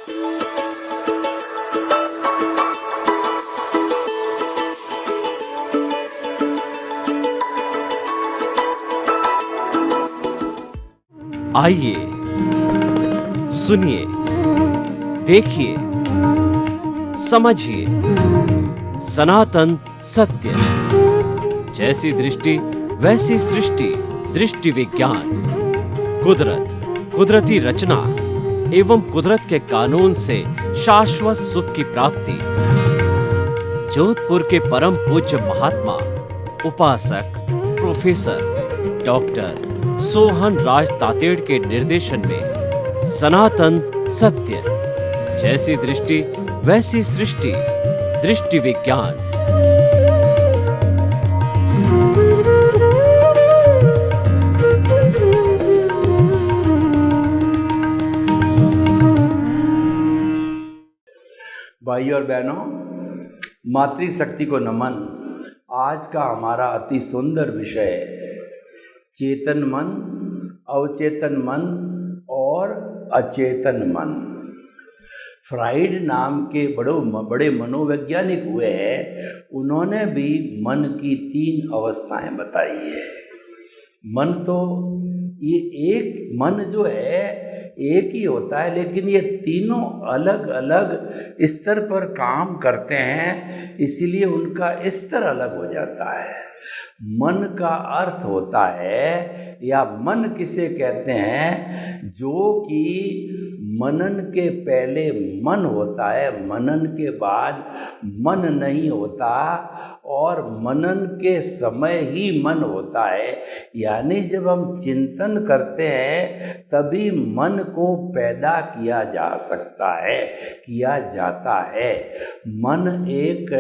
आइए, सुनिए, देखिए, समझिए सनातन सत्य। जैसी दृष्टि वैसी सृष्टि, दृष्टि विज्ञान। कुदरत, कुदरती रचना एवं कुदरत के कानून से शाश्वत सुख की प्राप्ति। जोधपुर के परम पूज्य महात्मा उपासक प्रोफेसर डॉक्टर सोहन राज तातेड़ के निर्देशन में सनातन सत्य। जैसी दृष्टि वैसी सृष्टि, दृष्टि विज्ञान। भाई और बहनों, मातृशक्ति को नमन। आज का हमारा अति सुंदर विषय है चेतन मन, अवचेतन मन और अचेतन मन। फ्राइड नाम के बड़े मनोवैज्ञानिक हुए हैं, उन्होंने भी मन की 3 अवस्थाएं बताई है। मन तो ये एक मन जो है एक ही होता है, लेकिन ये तीनों अलग अलग स्तर पर काम करते हैं, इसीलिए उनका स्तर अलग हो जाता है। मन का अर्थ होता है, या मन किसे कहते हैं, जो कि मनन के पहले मन होता है, मनन के बाद मन नहीं होता, और मनन के समय ही मन होता है। यानी जब हम चिंतन करते हैं तभी मन को पैदा किया जा सकता है, किया जाता है। मन एक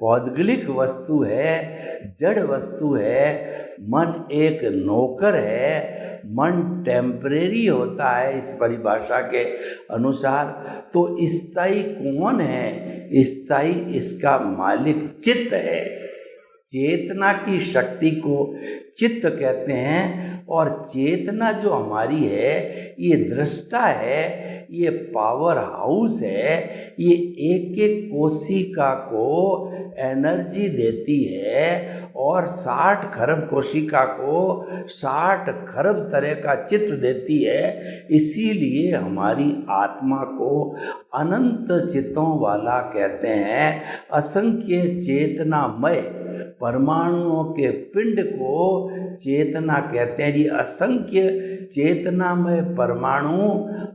पौद्गलिक वस्तु है, जड़ वस्तु है। मन एक नौकर है। मन टेम्परेरी होता है इस परिभाषा के अनुसार। तो स्थायी कौन है? स्थायी इसका मालिक चित्त है। चेतना की शक्ति को चित्त कहते हैं। और चेतना जो हमारी है, ये दृष्टा है, ये पावर हाउस है, ये एक एक कोशिका को एनर्जी देती है, और 60 खरब कोशिका को 60 खरब तरह का चित्र देती है। इसीलिए हमारी आत्मा को अनंत चित्तों वाला कहते हैं। असंख्य चेतनामय परमाणुओं के पिंड को चेतना कहते हैं। ये असंख्य चेतनामय परमाणु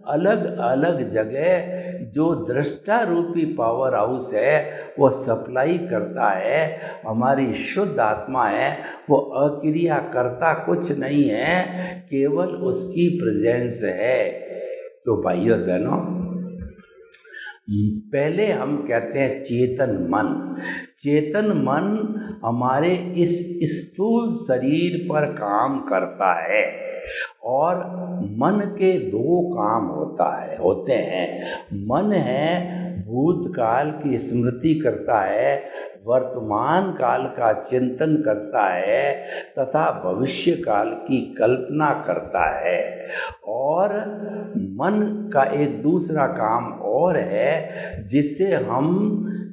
अलग अलग जगह जो दृष्टा रूपी पावर हाउस है वो सप्लाई करता है। हमारी शुद्ध आत्मा है, वो अक्रिया करता कुछ नहीं है, केवल उसकी प्रेजेंस है। तो भाई और बहनों, पहले हम कहते हैं चेतन मन। चेतन मन हमारे इस स्थूल शरीर पर काम करता है, और मन के 2 काम होते हैं। मन है भूतकाल की स्मृति करता है, वर्तमान काल का चिंतन करता है, तथा भविष्य काल की कल्पना करता है। और मन का एक दूसरा काम और है, जिसे हम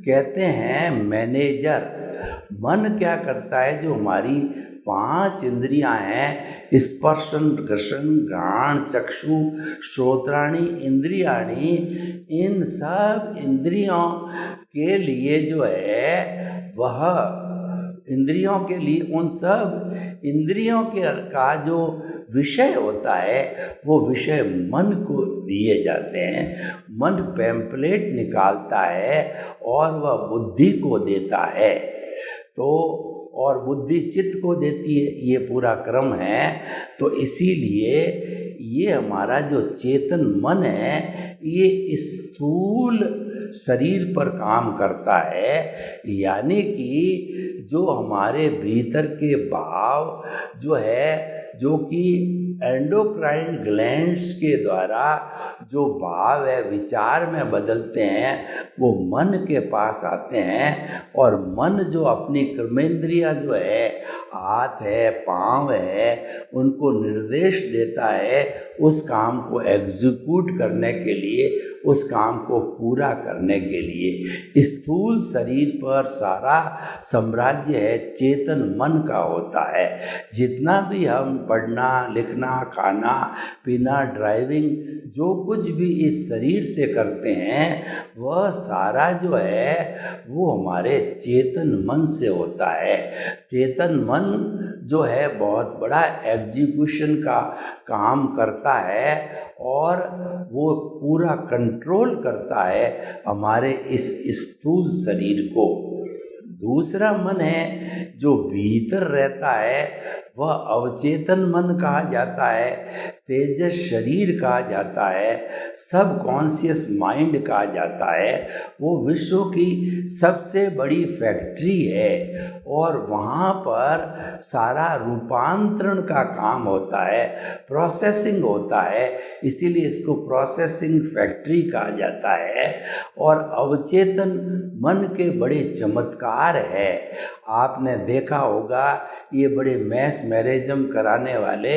कहते हैं मैनेजर। मन क्या करता है? जो हमारी 5 इंद्रियां हैं, स्पर्शन, रसन, घ्राण, चक्षु, श्रोत्राणी, इंद्रियाणी, इन सब इंद्रियों के लिए जो है वह इंद्रियों के लिए, उन सब इंद्रियों का जो विषय होता है वो विषय मन को दिए जाते हैं। मन पैम्पलेट निकालता है और वह बुद्धि को देता है, तो और बुद्धि चित्त को देती है। ये पूरा क्रम है। तो इसीलिए ये हमारा जो चेतन मन है, ये स्थूल शरीर पर काम करता है। यानी कि जो हमारे भीतर के भाव जो है, जो कि एंडोक्राइन ग्लैंड्स के द्वारा जो भाव है विचार में बदलते हैं, वो मन के पास आते हैं। और मन जो अपनी कर्मेंद्रिया जो है, हाथ है, पाँव है, उनको निर्देश देता है, उस काम को एग्जीक्यूट करने के लिए, उस काम को पूरा करने के लिए। स्थूल शरीर पर सारा साम्राज्य है चेतन मन का होता है। जितना भी हम पढ़ना, लिखना, खाना पीना, ड्राइविंग, जो कुछ भी इस शरीर से करते हैं वह सारा जो है वो हमारे चेतन मन से होता है। चेतन मन जो है बहुत बड़ा एग्जीक्यूशन का काम करता है और वो पूरा कंट्रोल करता है हमारे इस स्थूल शरीर को। दूसरा मन है जो भीतर रहता है वह अवचेतन मन कहा जाता है, तेजस शरीर कहा जाता है, सब कॉन्शियस माइंड कहा जाता है। वो विश्व की सबसे बड़ी फैक्ट्री है और वहाँ पर सारा रूपांतरण का काम होता है, प्रोसेसिंग होता है, इसीलिए इसको प्रोसेसिंग फैक्ट्री कहा जाता है। और अवचेतन मन के बड़े चमत्कार है। आपने देखा होगा ये बड़े मैस मैरिजम कराने वाले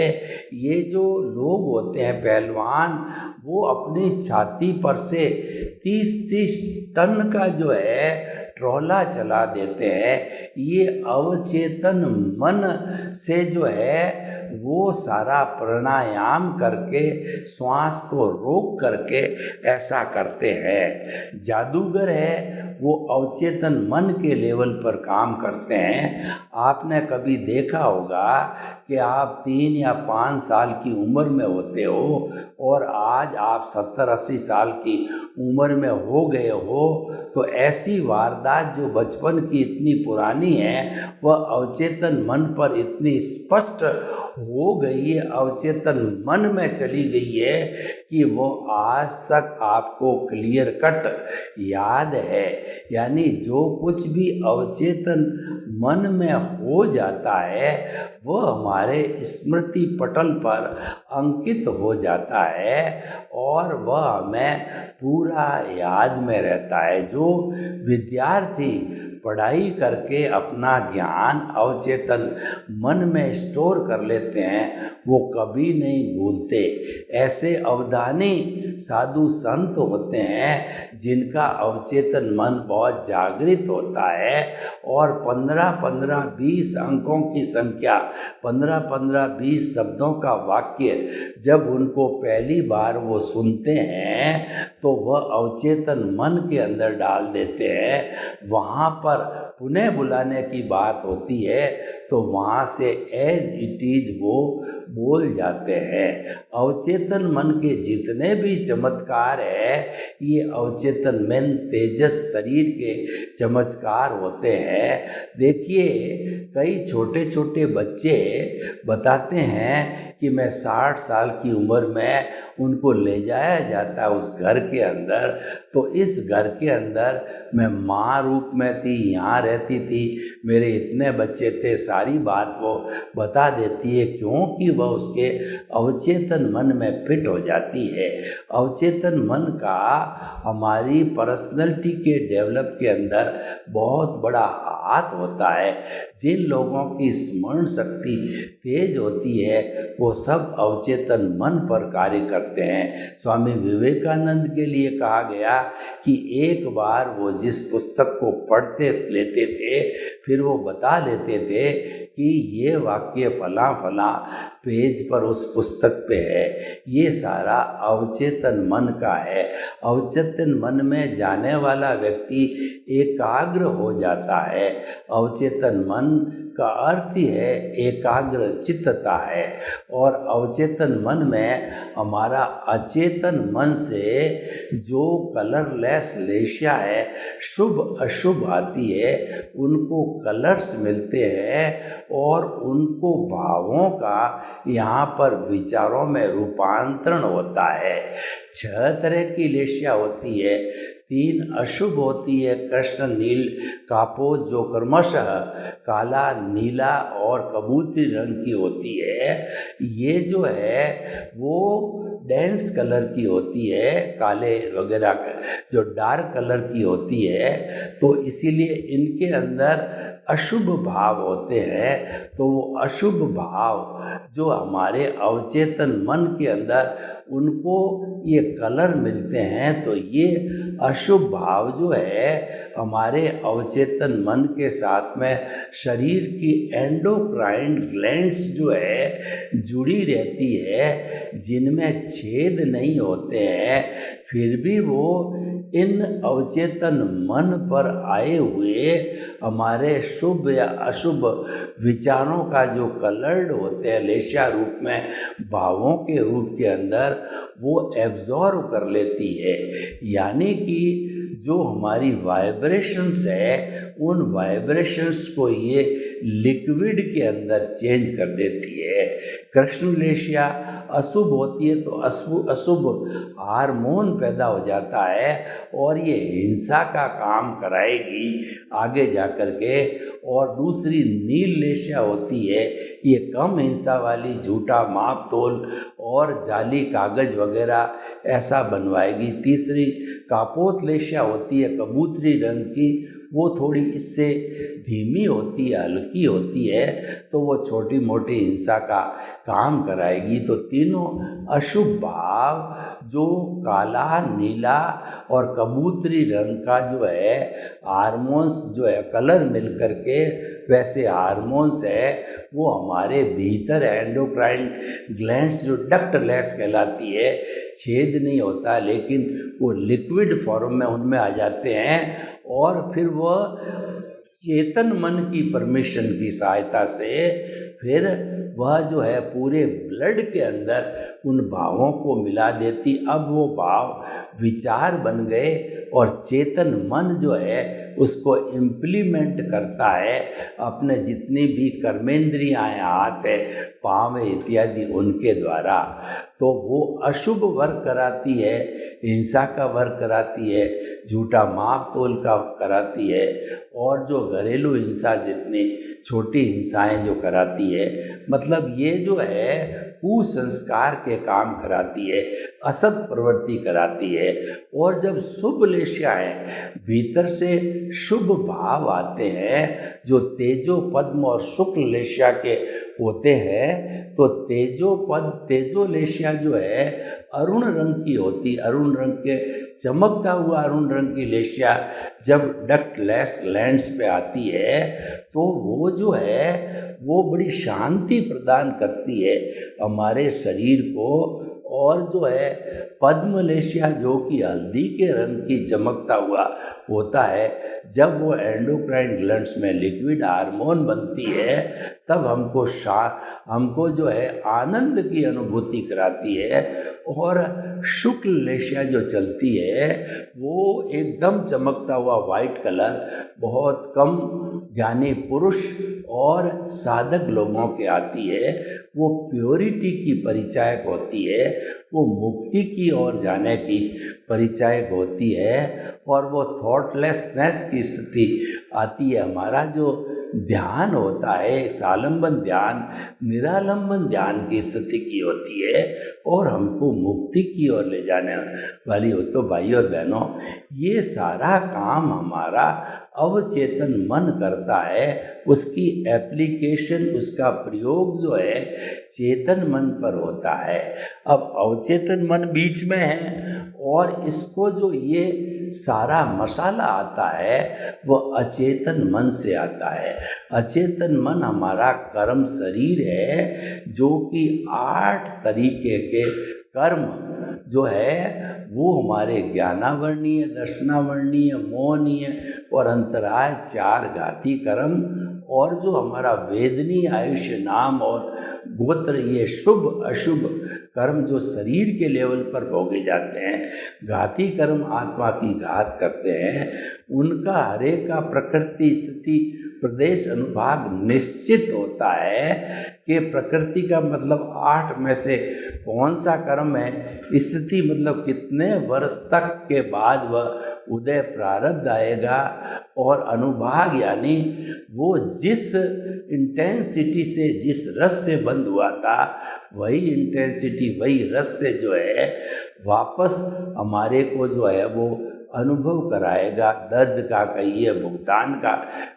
ये जो लोग होते हैं पहलवान, वो अपनी छाती पर से 30-30 टन का जो है ट्रॉला चला देते हैं। ये अवचेतन मन से जो है वो सारा प्राणायाम करके श्वास को रोक करके ऐसा करते हैं। जादूगर है वो अवचेतन मन के लेवल पर काम करते हैं। आपने कभी देखा होगा कि आप 3 या 5 साल की उम्र में होते हो और आज आप 70-80 साल की उम्र में हो गए हो, तो ऐसी वारदात जो बचपन की इतनी पुरानी है वह अवचेतन मन पर इतनी स्पष्ट हो गई है, अवचेतन मन में चली गई है कि वो आज तक आपको क्लियर कट याद है। यानी जो कुछ भी अवचेतन मन में हो जाता है वह हमारे स्मृति पटल पर अंकित हो जाता है और वह हमें पूरा याद में रहता है। जो विद्यार्थी पढ़ाई करके अपना ज्ञान अवचेतन मन में स्टोर कर लेते हैं वो कभी नहीं भूलते। ऐसे अवधानी साधु संत होते हैं जिनका अवचेतन मन बहुत जागृत होता है और 15-15-20 अंकों की संख्या, 15-15-20 शब्दों का वाक्य जब उनको पहली बार वो सुनते हैं तो वह अवचेतन मन के अंदर डाल देते हैं। वहाँ पर पुनः बुलाने की बात होती है तो वहाँ से एज इट इज वो बोल जाते हैं। अवचेतन मन के जितने भी चमत्कार है ये अवचेतन मन तेजस शरीर के चमत्कार होते हैं। देखिए कई छोटे छोटे बच्चे बताते हैं कि मैं 60 साल की उम्र में उनको ले जाया जाता है उस घर के अंदर, तो इस घर के अंदर मैं माँ रूप में थी, यहाँ रहती थी, मेरे इतने बच्चे थे, सारी बात वो बता देती है क्योंकि वह उसके अवचेतन मन में फिट हो जाती है। अवचेतन मन का हमारी पर्सनैलिटी के डेवलप के अंदर बहुत बड़ा हाथ होता है। जिन लोगों की स्मरण शक्ति तेज होती है वो सब अवचेतन मन पर कार्य करते हैं। स्वामी विवेकानंद के लिए कहा गया कि एक बार वो जिस पुस्तक को पढ़ते लेते थे फिर वो बता देते थे कि ये वाक्य फला फला पेज पर उस पुस्तक पे है। ये सारा अवचेतन मन का है। अवचेतन मन में जाने वाला व्यक्ति एकाग्र हो जाता है। अवचेतन मन का अर्थ ही है एकाग्र चित्तता है और अवचेतन मन में हमारा अचेतन मन से जो कलरलेस लेशिया है, शुभ अशुभ आती है, उनको कलर्स मिलते हैं और उनको भावों का यहाँ पर विचारों में रूपांतरण होता है। 6 तरह की लेशिया होती है। 3 अशुभ होती है, कृष्ण नील कापोज जो क्रमशः काला, नीला और कबूतरी रंग की होती है। ये जो है वो डेंस कलर की होती है, काले वगैरह जो डार्क कलर की होती है, तो इसीलिए इनके अंदर अशुभ भाव होते हैं। तो वो अशुभ भाव जो हमारे अवचेतन मन के अंदर उनको ये कलर मिलते हैं, तो ये अशुभ भाव जो है हमारे अवचेतन मन के साथ में शरीर की एंडोक्राइन ग्लैंड्स जो है जुड़ी रहती है, जिनमें छेद नहीं होते हैं, फिर भी वो इन अवचेतन मन पर आए हुए हमारे शुभ या अशुभ विचारों का जो कलर्ड होते हैं लेशा रूप में, भावों के रूप के अंदर, वो एब्जॉर्व कर लेती है। यानी कि जो हमारी वाइब्रेशंस है, उन वाइब्रेशंस को ये लिक्विड के अंदर चेंज कर देती है। कृष्ण लेशिया अशुभ होती है तो अशुभ हार्मोन पैदा हो जाता है और ये हिंसा का काम कराएगी आगे जा कर के। और दूसरी नील लेशिया होती है, ये कम हिंसा वाली, झूठा माप तोल और जाली कागज वगैरह ऐसा बनवाएगी। तीसरी कापोत लेशिया होती है, कबूतरी रंग की, वो थोड़ी इससे धीमी होती है, हल्की होती है, तो वो छोटी मोटी हिंसा का काम कराएगी। तो तीनों अशुभ भाव जो काला, नीला और कबूतरी रंग का जो है हार्मोन्स जो है कलर मिल करके वैसे हार्मोन्स है, वो हमारे भीतर एंडोक्राइन ग्लैंड्स जो डक्टलेस कहलाती है, छेद नहीं होता, लेकिन वो लिक्विड फॉर्म में उनमें आ जाते हैं और फिर वह चेतन मन की परमिशन की सहायता से फिर वह जो है पूरे ब्लड के अंदर उन भावों को मिला देती। अब वो भाव विचार बन गए और चेतन मन जो है उसको इम्प्लीमेंट करता है अपने जितनी भी कर्मेंद्रियाँ हैं, हाथ है, पाँव है इत्यादि, उनके द्वारा। तो वो अशुभ वर्क कराती है, हिंसा का वर्क कराती है, झूठा माप तोल का कराती है, और जो घरेलू हिंसा जितनी छोटी हिंसाएं जो कराती है, मतलब ये जो है कुसंस्कार के काम कराती है, असत प्रवृत्ति कराती है। और जब शुभ लेशियाएं भीतर से शुभ भाव आते हैं जो तेजो पद्म और शुक्ल लेशिया के होते हैं, तो तेजो लेशिया जो है अरुण रंग की होती, अरुण रंग के चमकता हुआ अरुण रंग की लेशिया जब डक्टलेस ग्लैंड्स पे आती है, तो वो जो है वो बड़ी शांति प्रदान करती है हमारे शरीर को। और जो है पद्म लेशिया जो कि हल्दी के रंग की चमकता हुआ होता है, जब वो एंडोक्राइन ग्लैंड्स में लिक्विड हार्मोन बनती है, तब हमको जो है आनंद की अनुभूति कराती है। और शुक्ल लेशिया जो चलती है वो एकदम चमकता हुआ वाइट कलर, बहुत कम ज्ञानी पुरुष और साधक लोगों के आती है, वो प्योरिटी की परिचायक होती है, वो मुक्ति की ओर जाने की परिचायक होती है, और वो थॉटलेसनेस की स्थिति आती है। हमारा जो ध्यान होता है, सालंबन ध्यान, निरालंबन ध्यान की स्थिति की होती है और हमको मुक्ति की ओर ले जाने वाली हो। तो भाई और बहनों, ये सारा काम हमारा अवचेतन मन करता है, उसकी एप्लीकेशन, उसका प्रयोग जो है चेतन मन पर होता है। अब अवचेतन मन बीच में है और इसको जो ये सारा मसाला आता है वह अचेतन मन से आता है। अचेतन मन हमारा कर्म शरीर है, जो कि 8 तरीके के कर्म जो है वो हमारे ज्ञानावर्णीय, दर्शनावर्णीय, मोहनीय और अंतराय 4 घाती कर्म, और जो हमारा वेदनीय, आयुष्य, नाम और गोत्र, ये शुभ अशुभ कर्म जो शरीर के लेवल पर भोगे जाते हैं, घाती कर्म आत्मा की घात करते हैं, उनका हरेक का प्रकृति, स्थिति, प्रदेश, अनुभाग निश्चित होता है कि प्रकृति का मतलब 8 में से कौन सा कर्म है, स्थिति मतलब कितने वर्ष तक के बाद वह उदय प्रारब्ध आएगा और अनुभाग यानी वो जिस इंटेंसिटी से, जिस रस से बंद हुआ था, वही इंटेंसिटी, वही रस से जो है वापस हमारे को जो है वो अनुभव कराएगा। दर्द का कहिए, भुगतान का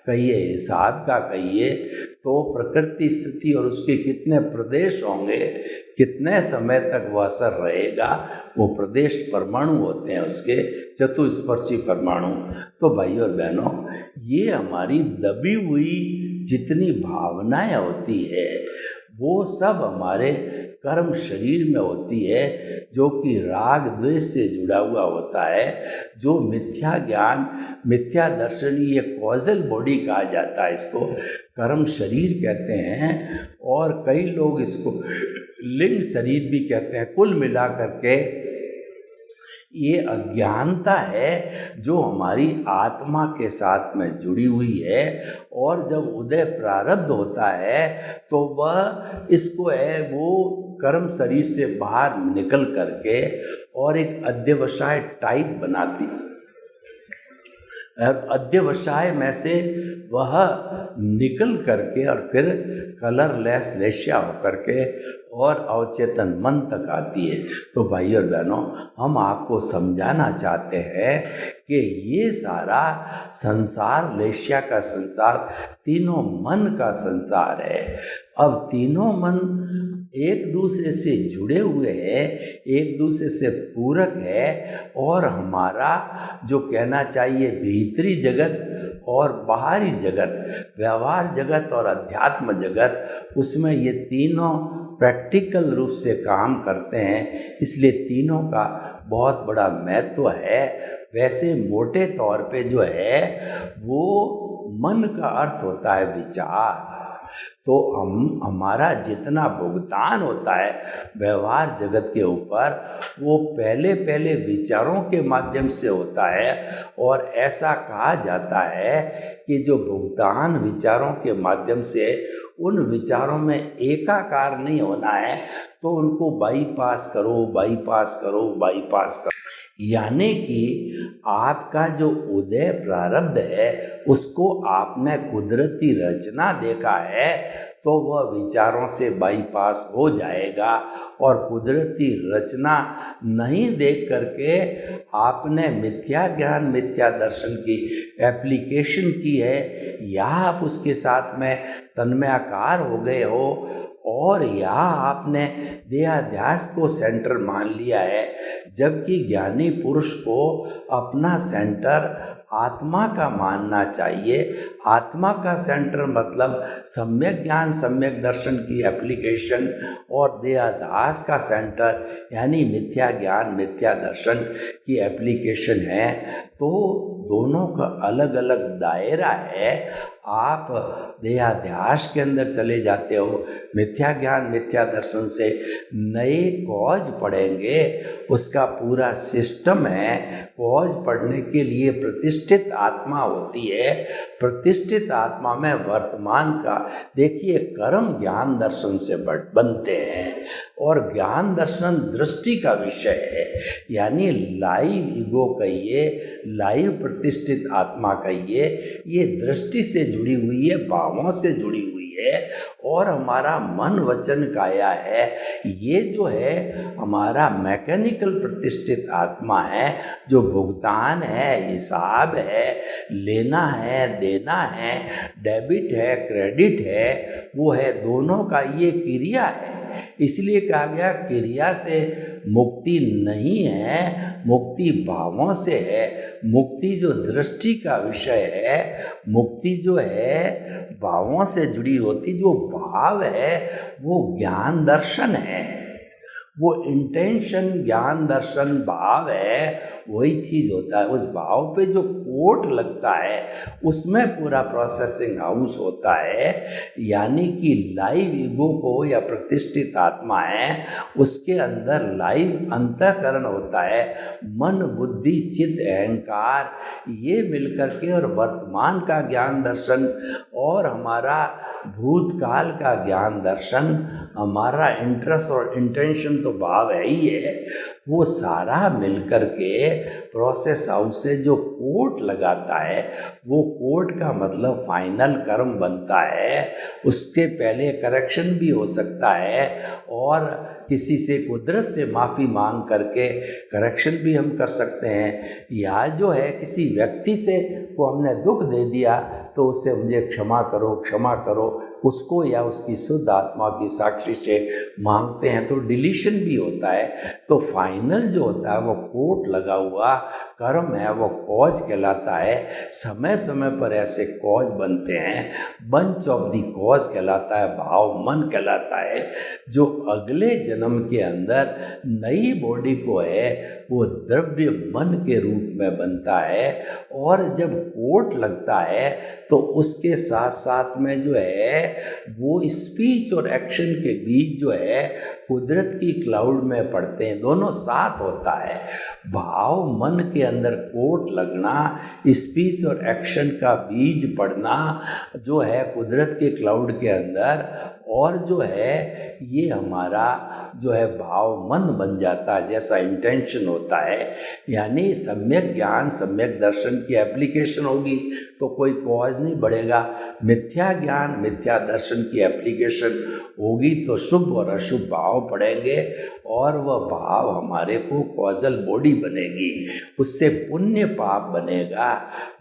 कहिए, हिसाब का कहिए, तो प्रकृति स्थिति और उसके कितने प्रदेश होंगे, कितने समय तक वह असर रहेगा, वो प्रदेश परमाणु होते हैं उसके, चतुस्पर्शी परमाणु। तो भाई और बहनों, ये हमारी दबी हुई जितनी भावनाएं होती है वो सब हमारे कर्म शरीर में होती है, जो कि राग द्वेष से जुड़ा हुआ होता है, जो मिथ्या ज्ञान, मिथ्या दर्शन, ये कॉजल बॉडी कहा जाता है, इसको कर्म शरीर कहते हैं, और कई लोग इसको लिंग शरीर भी कहते हैं। कुल मिला करके ये अज्ञानता है जो हमारी आत्मा के साथ में जुड़ी हुई है, और जब उदय प्रारब्ध होता है तो वह इसको है वो कर्म शरीर से बाहर निकल करके और एक अध्यवसाय टाइप बनाती है। अध्यवसाय में से वह निकल करके और फिर कलरलेस लेश्या होकर के और अवचेतन मन तक आती है। तो भाई और बहनों, हम आपको समझाना चाहते हैं कि ये सारा संसार लेश्या का संसार, तीनों मन का संसार है। अब तीनों मन एक दूसरे से जुड़े हुए हैं, एक दूसरे से पूरक है, और हमारा जो कहना चाहिए भीतरी जगत और बाहरी जगत, व्यवहार जगत और अध्यात्म जगत, उसमें ये तीनों प्रैक्टिकल रूप से काम करते हैं, इसलिए तीनों का बहुत बड़ा महत्व है। वैसे मोटे तौर पे जो है वो मन का अर्थ होता है विचार। तो हमारा जितना भुगतान होता है व्यवहार जगत के ऊपर, वो पहले विचारों के माध्यम से होता है, और ऐसा कहा जाता है कि जो भुगतान विचारों के माध्यम से, उन विचारों में एकाकार नहीं होना है, तो उनको बाईपास करो, बाईपास करो, बाईपास करो। यानी कि आपका जो उदय प्रारब्ध है उसको आपने कुदरती रचना देखा है, तो वह विचारों से बाईपास हो जाएगा, और कुदरती रचना नहीं देख करके आपने मिथ्या ज्ञान, मिथ्या दर्शन की एप्लीकेशन की है, या आप उसके साथ में तन्मयाकार हो गए हो, और या आपने देहाध्यास को सेंटर मान लिया है, जबकि ज्ञानी पुरुष को अपना सेंटर आत्मा का मानना चाहिए। आत्मा का सेंटर मतलब सम्यक ज्ञान, सम्यक दर्शन की एप्लीकेशन, और देहाध्यास का सेंटर यानी मिथ्या ज्ञान, मिथ्या दर्शन की एप्लीकेशन है। तो दोनों का अलग अलग दायरा है। आप देहाध्यास के अंदर चले जाते हो, मिथ्या ज्ञान, मिथ्या दर्शन से नए कॉज पढ़ेंगे, उसका पूरा सिस्टम है। कॉज पढ़ने के लिए प्रतिष्ठित आत्मा होती है, प्रतिष्ठित आत्मा में वर्तमान का देखिए कर्म ज्ञान दर्शन से बनते हैं, और ज्ञान दर्शन दृष्टि का विषय है, यानी लाइव ईगो कहिए, लाइव प्रतिष्ठित आत्मा कहिए, ये दृष्टि से जुड़ी हुई है, भावों से जुड़ी हुई है, और हमारा मन वचन काया है, ये जो है हमारा मैकेनिकल प्रतिष्ठित आत्मा है, जो भुगतान है, हिसाब है, लेना है, देना है, डेबिट है, क्रेडिट है, वो है, दोनों का ये क्रिया है। इसलिए कहा गया क्रिया से मुक्ति नहीं है, मुक्ति भावों से है। मुक्ति जो दृष्टि का विषय है, मुक्ति जो है भावों से जुड़ी होती, जो भाव है वो ज्ञान दर्शन है, वो इंटेंशन ज्ञान दर्शन भाव है, वही चीज़ होता है। उस भाव पे जो कोट लगता है उसमें पूरा प्रोसेसिंग हाउस होता है, यानी कि लाइव ईगो को या प्रतिष्ठित आत्मा है उसके अंदर लाइव अंतःकरण होता है, मन बुद्धि चित्त अहंकार ये मिलकर के, और वर्तमान का ज्ञान दर्शन और हमारा भूतकाल का ज्ञान दर्शन, हमारा इंटरेस्ट और इंटेंशन तो भाव है ही है, वो सारा मिलकर के प्रोसेस हाउस से जो कोर्ट लगाता है, वो कोर्ट का मतलब फाइनल कर्म बनता है। उसके पहले करेक्शन भी हो सकता है और किसी से कुदरत से माफ़ी मांग करके करेक्शन भी हम कर सकते हैं। या जो है किसी व्यक्ति से को हमने दुख दे दिया तो उससे मुझे क्षमा करो उसको या उसकी शुद्ध आत्मा की साक्षी से मांगते हैं तो डिलीशन भी होता है। तो फाइनल जो होता है वो कोर्ट लगा हुआ कर्म है, वो कॉज कहलाता है। समय समय पर ऐसे कॉज बनते हैं, बंच ऑफ दी कॉज कहलाता है, भाव मन कहलाता है, जो अगले जन्म के अंदर नई बॉडी को है वो द्रव्य मन के रूप में बनता है। और जब कोर्ट लगता है तो उसके साथ साथ में जो है वो स्पीच और एक्शन के बीच जो है कुदरत की क्लाउड में पड़ते हैं, दोनों साथ होता है। भाव मन के अंदर कोर्ट लगना, स्पीच और एक्शन का बीज पड़ना जो है कुदरत के क्लाउड के अंदर, और जो है ये हमारा जो है भाव मन बन जाता है, जैसा इंटेंशन होता है। यानी सम्यक ज्ञान सम्यक दर्शन की एप्लीकेशन होगी तो कोई कॉज नहीं बढ़ेगा। मिथ्या ज्ञान मिथ्या दर्शन की एप्लीकेशन होगी तो शुभ और अशुभ भाव पड़ेंगे और वह भाव हमारे को कॉजल बॉडी बनेगी। उससे पुण्य पाप बनेगा।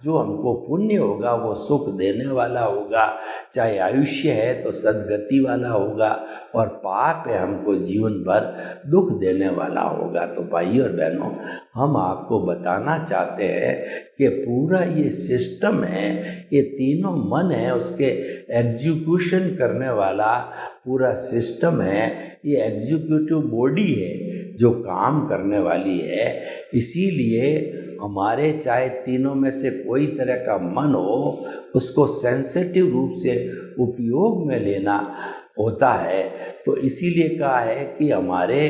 जो हमको पुण्य होगा वो सुख देने वाला होगा, चाहे आयुष्य है तो सद्गति वाला होगा, और पाप है हमको जीवन भर दुख देने वाला होगा। तो भाई और बहनों, हम आपको बताना चाहते हैं कि पूरा ये सिस्टम है, ये तीनों मन है उसके एग्जीक्यूशन करने वाला पूरा सिस्टम है। ये एग्जीक्यूटिव बॉडी है जो काम करने वाली है। इसीलिए हमारे चाहे तीनों में से कोई तरह का मन हो, उसको सेंसिटिव रूप से उपयोग में लेना होता है। तो इसीलिए कहा है कि हमारे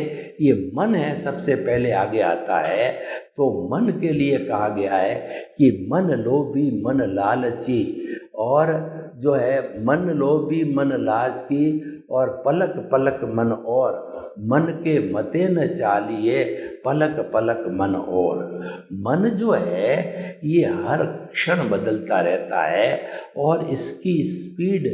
ये मन है सबसे पहले आगे आता है। तो मन के लिए कहा गया है कि मन लोभी मन लालची, और जो है मन लोभी मन लाज की, और पलक पलक मन और मन के मते न चालिए पलक पलक मन और। मन जो है ये हर क्षण बदलता रहता है और इसकी स्पीड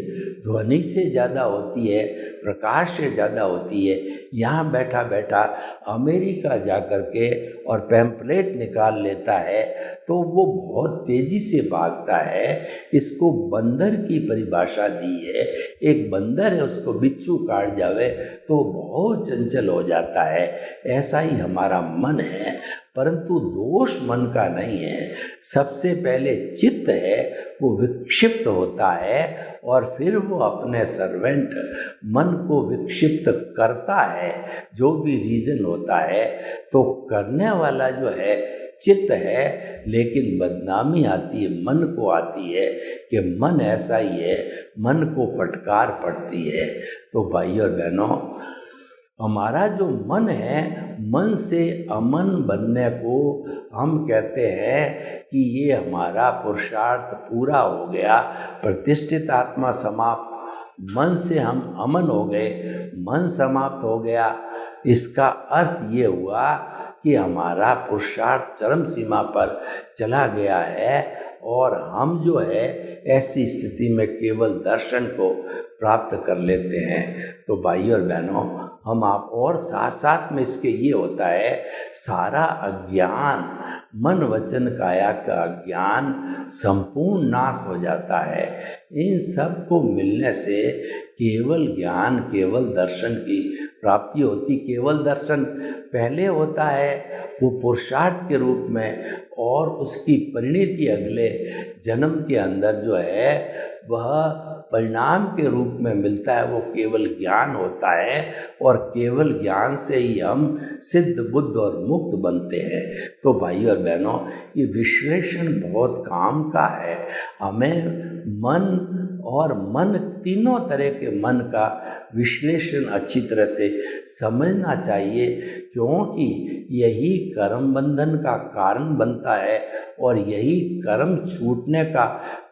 ध्वनि से ज़्यादा होती है, प्रकाश से ज़्यादा होती है। यहाँ बैठा बैठा अमेरिका जा कर के और पैम्पलेट निकाल लेता है तो वो बहुत तेज़ी से भागता है। इसको बंदर की परिभाषा दी है। एक बंदर है, उसको बिच्छू काट जावे तो बहुत चंचल हो जाता है। ऐसा ही हमारा मन है, परंतु दोष मन का नहीं है। सबसे पहले चित्त है वो विक्षिप्त होता है और फिर वो अपने सर्वेंट मन को विक्षिप्त करता है, जो भी रीजन होता है। तो करने वाला जो है चित्त है, लेकिन बदनामी आती है मन को आती है कि मन ऐसा ही है, मन को फटकार पड़ती है। तो भाई और बहनों, हमारा जो मन है, मन से अमन बनने को हम कहते हैं कि ये हमारा पुरुषार्थ पूरा हो गया, प्रतिष्ठित आत्मा समाप्त। मन से हम अमन हो गए, मन समाप्त हो गया। इसका अर्थ ये हुआ कि हमारा पुरुषार्थ चरम सीमा पर चला गया है और हम जो है ऐसी स्थिति में केवल दर्शन को प्राप्त कर लेते हैं। तो भाई और बहनों, हम आप और साथ साथ में इसके ये होता है, सारा अज्ञान, मन वचन काया का अज्ञान संपूर्ण नाश हो जाता है। इन सब को मिलने से केवल ज्ञान, केवल दर्शन की प्राप्ति होती। केवल दर्शन पहले होता है वो पुरुषार्थ के रूप में, और उसकी परिणति अगले जन्म के अंदर जो है वह परिणाम के रूप में मिलता है। वो केवल ज्ञान होता है और केवल ज्ञान से ही हम सिद्ध बुद्ध और मुक्त बनते हैं। तो भाई और बहनों, ये विश्लेषण बहुत काम का है। हमें मन और मन, तीनों तरह के मन का विश्लेषण अच्छी तरह से समझना चाहिए, क्योंकि यही कर्म बंधन का कारण बनता है और यही कर्म छूटने का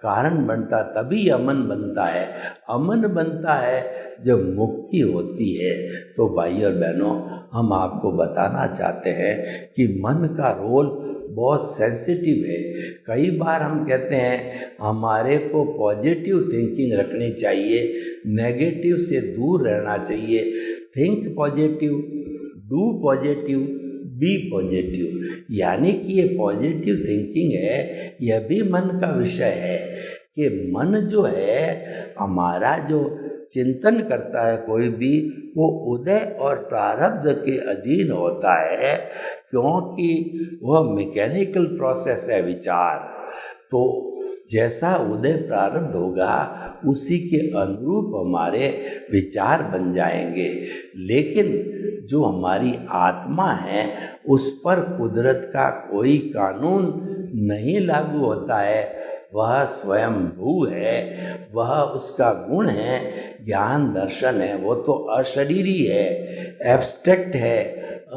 कारण बनता, तभी अमन बनता है। अमन बनता है जब मुक्ति होती है। तो भाई और बहनों, हम आपको बताना चाहते हैं कि मन का रोल बहुत सेंसिटिव है। कई बार हम कहते हैं हमारे को पॉजिटिव थिंकिंग रखनी चाहिए, नेगेटिव से दूर रहना चाहिए। Think positive, do positive, be positive. यानी कि ये पॉजिटिव थिंकिंग है, यह भी मन का विषय है कि मन जो है हमारा जो चिंतन करता है कोई भी, वो उदय और प्रारब्ध के अधीन होता है, क्योंकि वह मैकेनिकल प्रोसेस है विचार। तो जैसा उदय प्रारब्ध होगा उसी के अनुरूप हमारे विचार बन जाएंगे। लेकिन जो हमारी आत्मा है उस पर कुदरत का कोई कानून नहीं लागू होता है, वह स्वयं भू है, वह उसका गुण है, ज्ञान दर्शन है, वो तो अशरीरी है, एब्स्ट्रैक्ट है,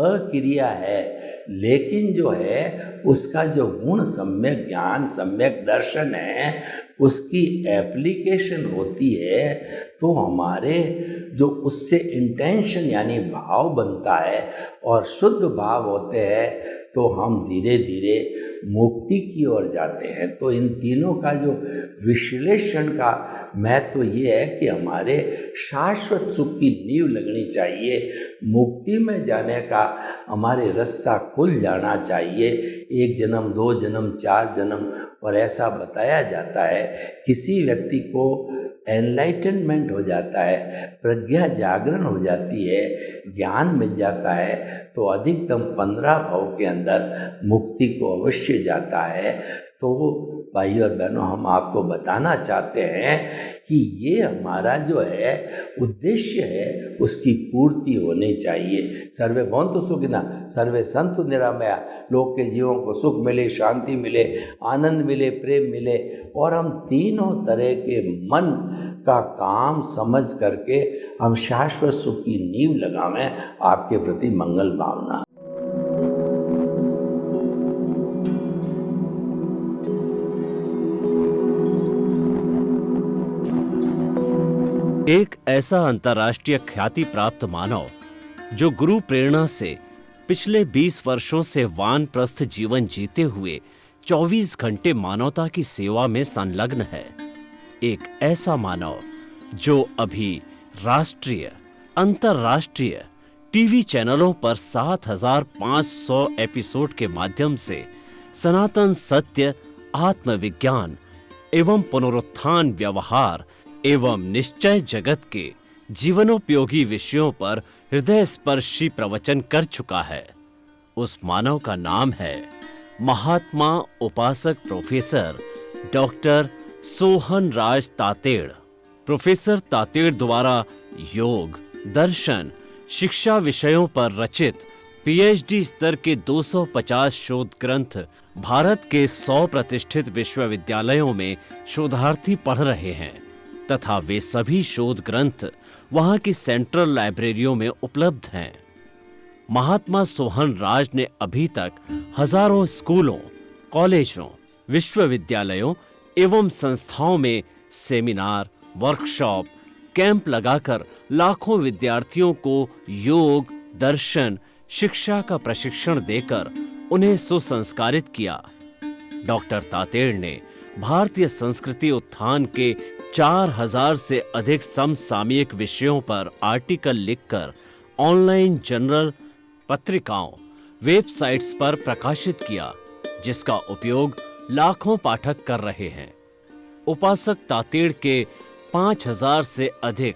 अक्रिया है। लेकिन जो है उसका जो गुण सम्यक ज्ञान सम्यक दर्शन है, उसकी एप्लीकेशन होती है तो हमारे जो उससे इंटेंशन यानी भाव बनता है और शुद्ध भाव होते हैं तो हम धीरे धीरे मुक्ति की ओर जाते हैं। तो इन तीनों का जो विश्लेषण का महत्व ये है कि हमारे शाश्वत सुख की नींव लगनी चाहिए, मुक्ति में जाने का हमारे रास्ता खुल जाना चाहिए। 1 जन्म 2 जन्म 4 जन्म, और ऐसा बताया जाता है किसी व्यक्ति को एनलाइटनमेंट हो जाता है, प्रज्ञा जागरण हो जाती है, ज्ञान मिल जाता है, तो अधिकतम 15 भव के अंदर मुक्ति को अवश्य जाता है। तो भाई और बहनों, हम आपको बताना चाहते हैं कि ये हमारा जो है उद्देश्य है उसकी पूर्ति होनी चाहिए। सर्वे भवन्तु सुखिनः, सर्वे सन्तु निरामया। लोग के जीवों को सुख मिले, शांति मिले, आनंद मिले, प्रेम मिले, और हम तीनों तरह के मन का काम समझ करके हम शाश्वत सुख की नींव लगावें। आपके प्रति मंगल भावना। एक ऐसा अंतर्राष्ट्रीय ख्याति प्राप्त मानव जो गुरु प्रेरणा से पिछले 20 वर्षों से वानप्रस्थ जीवन जीते हुए 24 घंटे मानवता की सेवा में संलग्न है। एक ऐसा मानव जो अभी राष्ट्रीय, अंतर्राष्ट्रीय टीवी चैनलों पर 7,500 एपिसोड के माध्यम से सनातन सत्य, आत्मविज्ञान एवं पुनरुत्थान व्यवहार एवं निश्चय जगत के जीवनोपयोगी विषयों पर हृदय स्पर्शी प्रवचन कर चुका है। उस मानव का नाम है महात्मा उपासक प्रोफेसर डॉक्टर सोहन राज तातेड़। प्रोफेसर तातेड़ द्वारा योग, दर्शन, शिक्षा विषयों पर रचित पीएचडी स्तर के 250 शोध ग्रंथ भारत के 100 प्रतिष्ठित विश्वविद्यालयों में शोधार्थी पढ़ रहे हैं तथा वे सभी शोध ग्रंथ वहां की सेंट्रल लाइब्रेरियों में उपलब्ध हैं। महात्मा सोहन राज ने अभी तक हजारों स्कूलों, कॉलेजों, विश्वविद्यालयों एवं संस्थाओं में सेमिनार, वर्कशॉप, कैंप लगाकर लाखों विद्यार्थियों को योग, दर्शन, शिक्षा का प्रशिक्षण देकर उन्हें सुसंस्कारित किया। डॉक्टर तातेड़ ने भारतीय संस्कृति उत्थान के 4000 से अधिक समसामयिक विषयों पर आर्टिकल लिखकर ऑनलाइन जर्नल, पत्रिकाओं, वेबसाइट्स पर प्रकाशित किया, जिसका उपयोग लाखों पाठक कर रहे हैं। उपासक तातेड़ के 5000 से अधिक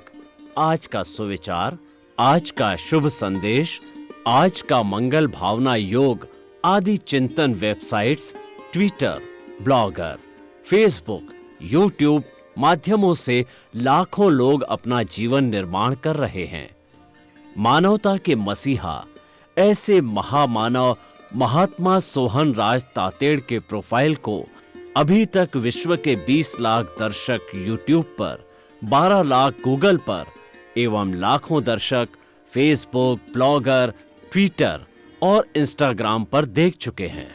आज का सुविचार, आज का शुभ संदेश, आज का मंगल भावना योग आदि चिंतन websites, Twitter, blogger, Facebook, YouTube माध्यमों से लाखों लोग अपना जीवन निर्माण कर रहे हैं। मानवता के मसीहा ऐसे महामानव महात्मा सोहन राज तातेड़ के प्रोफाइल को अभी तक विश्व के 20 लाख दर्शक यूट्यूब पर, 12 लाख गूगल पर एवं लाखों दर्शक फेसबुक, ब्लॉगर, ट्विटर और इंस्टाग्राम पर देख चुके हैं।